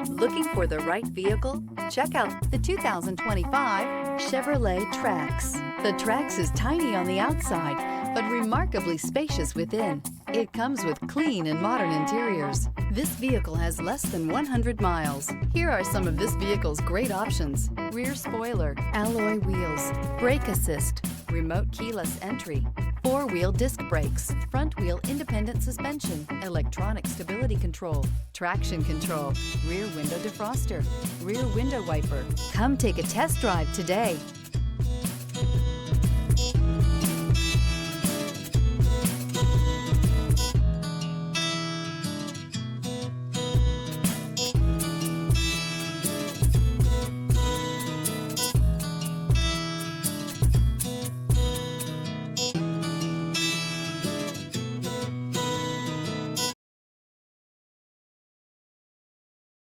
Looking for the right vehicle? Check out the 2025 Chevrolet Trax. The Trax is tiny on the outside, but remarkably spacious within. It comes with clean and modern interiors. This vehicle has less than 100 miles. Here are some of this vehicle's great options: rear spoiler, alloy wheels, brake assist, remote keyless entry, four-wheel disc brakes, front-wheel independent suspension, electronic stability control, traction control, rear window defroster, rear window wiper. Come take a test drive today.